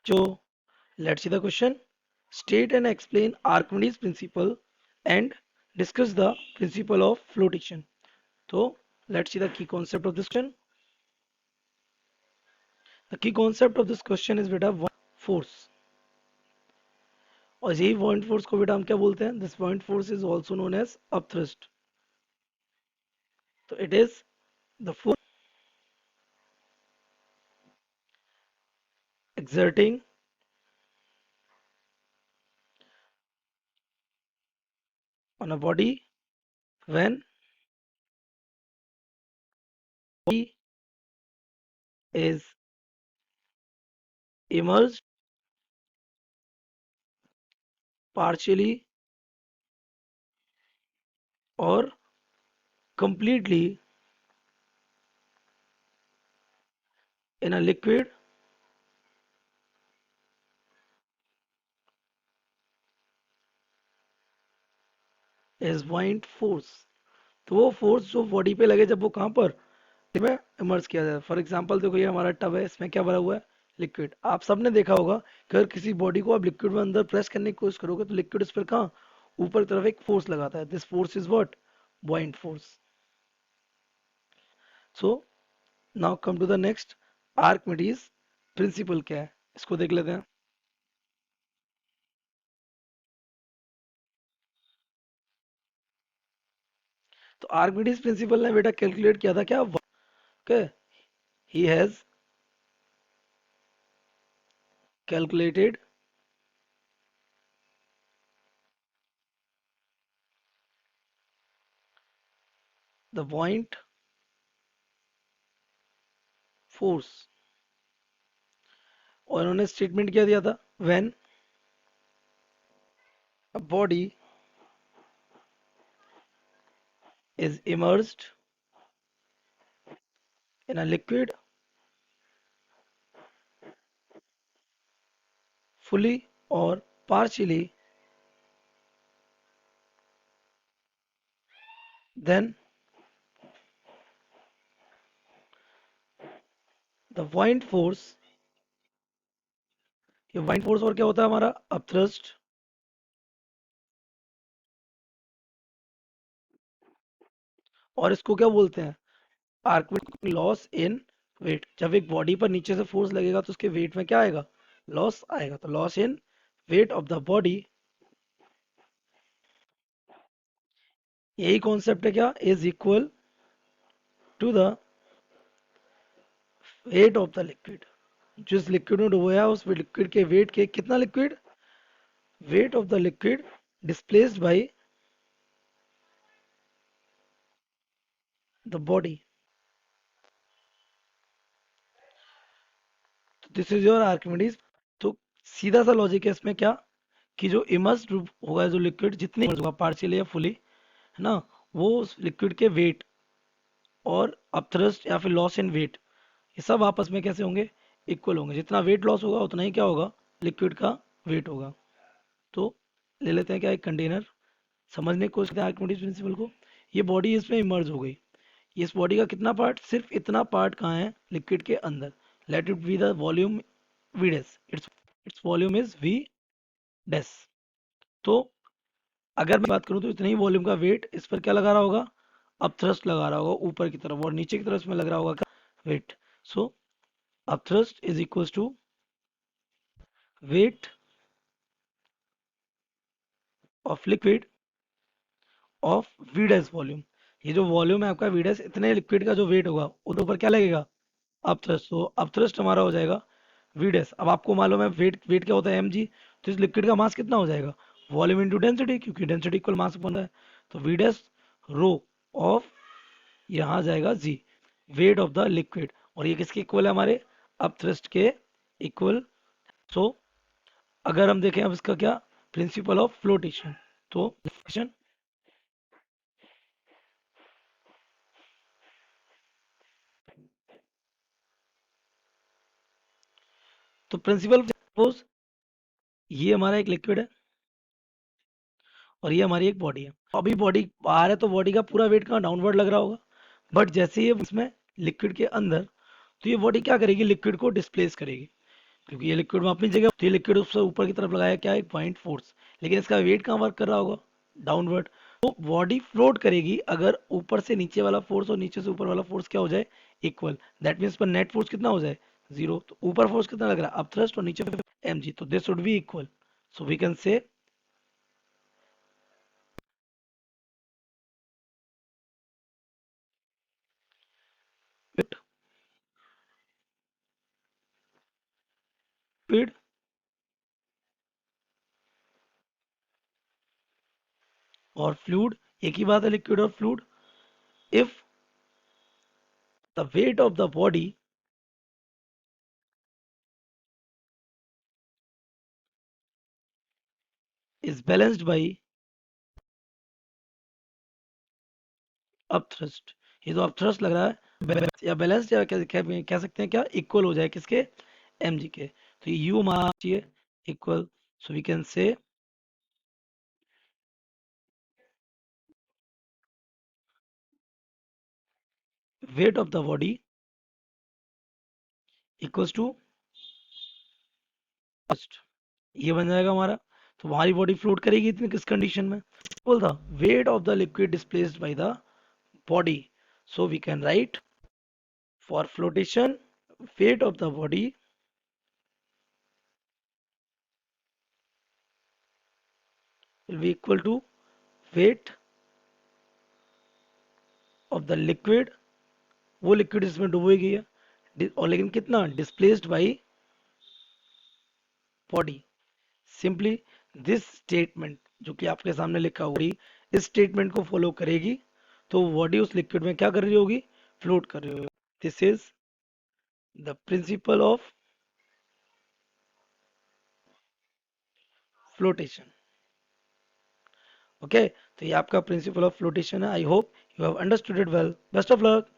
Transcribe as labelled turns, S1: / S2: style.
S1: So let's see the question. State and explain Archimedes principle and discuss the principle of flotation. So let's see the key concept of this question. The key concept of this question is beta force. और यही point force को बेटा हम क्या बोलते हैं? This point force is also known as upthrust. तो it is the force exerting on a body when body is immersed partially or completely in a liquid is point force. तो वो force जो बॉडी पे लगे जब वो कहाँ पर में इमर्स किया जाए. फॉर एग्जांपल देखो ये हमारा टब है, इसमें क्या भरा हुआ है? लिक्विड. आप सबने देखा होगा कि अगर किसी बॉडी को आप लिक्विड में अंदर प्रेस करने की कोशिश करोगे तो लिक्विड इस पर कहाँ ऊपर की तरफ एक फोर्स लगाता है. This force is what? Buoyant force. So now come to the next. Archimedes principle क्या है इसको देख लेते हैं. तो आर्किमिडीज प्रिंसिपल ने बेटा कैलकुलेट किया था क्या? Okay, he has calculated the point force. और उन्होंने स्टेटमेंट क्या दिया था? When a body is immersed in a liquid fully or partially, then the point force. ये point force और क्या होता है हमारा? अपथ्रस्ट. और इसको क्या बोलते हैं? Archimedes loss in weight. जब एक बॉडी पर नीचे से फोर्स लगेगा तो उसके वेट में क्या आएगा? लॉस आएगा. तो loss in weight of the body. यही कॉन्सेप्ट है क्या? Is equal to the weight of the liquid. जिस लिक्विड में डुबोया उस लिक्विड के वेट के कितना liquid? Weight of the liquid displaced by the body. This is your Archimedes. तो सीधा सा लॉजिक है इसमें क्या? कि जो इमर्स्ड होगा जो लिक्विड जितनी होगा पार्शियली या फुली, है ना, वो उस लिक्विड के वेट और अपथ्रस्ट या फिर लॉस इन वेट, ये सब आपस में कैसे होंगे? इक्वल होंगे. जितना वेट लॉस होगा उतना ही क्या होगा? लिक्विड का वेट होगा. तो ले लेते हैं क्या? एक कंटेनर. समझने की कोशिश करते हैं आर्किमिडीज प्रिंसिपल को. ये बॉडी इसमें इमर्ज हो गई. इस बॉडी का कितना पार्ट? सिर्फ इतना पार्ट कहाँ है? लिक्विड के अंदर. Let it be the volume V dash. It's volume is V dash. तो अगर मैं बात करूं तो इतने ही वॉल्यूम का वेट इस पर क्या लगा रहा होगा? अब थ्रस्ट लगा रहा होगा ऊपर की तरफ, और नीचे की तरफ इसमें लग रहा होगा क्या? वेट. सो अब thrust is equal to weight of liquid of V dash volume. ये जो वॉल्यूम है आपका वीडेस, इतने लिक्विड का जो वेट होगा उसके ऊपर क्या लगेगा? अब थ्रस्ट. तो अब थ्रस्ट हमारा हो जाएगा वीडेस. अब आपको मालूम है वेट वेट क्या होता है? mg. तो इस लिक्विड का मास कितना हो जाएगा? वॉल्यूम इंटू डेंसिटी, क्योंकि डेंसिटी इक्वल मास बन रहा है. तो वीडेस रो ऑफ, यहाँ जाएगा जी, वेट ऑफ द लिक्विड. और ये किसके इक्वल है? हमारे अप थ्रस्ट के इक्वल. सो अगर हम देखें अब इसका क्या? Principle of flotation. तो तो प्रिंसिपल, सपोज ये हमारा एक लिक्विड है और ये हमारी एक बॉडी है. अभी बॉडी बाहर है तो बॉडी का पूरा वेट कहाँ? डाउनवर्ड लग रहा होगा. बट जैसे ही ये इसमें लिक्विड के अंदर, तो ये बॉडी क्या करेगी? लिक्विड को डिस्प्लेस करेगी. क्योंकि ये लिक्विड में अपनी जगह, तो ये लिक्विड उससे ऊपर की तरफ लगाया क्या, एक पॉइंट फोर्स, लेकिन इसका वेट कहाँ वर्क कर रहा होगा, डाउनवर्ड। तो बॉडी फ्लोट करेगी अगर ऊपर से नीचे वाला फोर्स और नीचे से ऊपर वाला फोर्स क्या हो जाए, इक्वल। दैट मीन्स पर नेट फोर्स कितना हो जाए, जीरो। तो ऊपर फोर्स कितना लग रहा है, अप थ्रस्ट, और नीचे एम जी, तो this should be equal. So we can say weight, speed और फ्लूइड, एक ही बात है लिक्विड और fluid. If the weight of the body is balanced by upthrust, ये तो अप थ्रस्ट लग रहा है, या बैलेंस्ड, या कह सकते हैं क्या, इक्वल हो जाए किसके, एम जी के। तो ये यू हमारा चाहिए equal. So we can say weight of the body equals to thrust, ये बन जाएगा हमारा। तो हमारी बॉडी फ्लोट करेगी इतनी किस कंडीशन में, बोल था weight of the liquid displaced by the body. So we can write for flotation, weight of the body will be equal to weight of the liquid, वो लिक्विड इसमें डुबोई गई है, और लेकिन कितना, displaced by body. Simply this statement जो कि आपके सामने लिखा हुआ है, इस स्टेटमेंट को फॉलो करेगी, तो बॉडी उस लिक्विड में क्या कर रही होगी, फ्लोट कर रही होगी। This is the principle of flotation. Okay, तो ये आपका प्रिंसिपल ऑफ फ्लोटेशन है। I hope you have understood it well. Best of luck.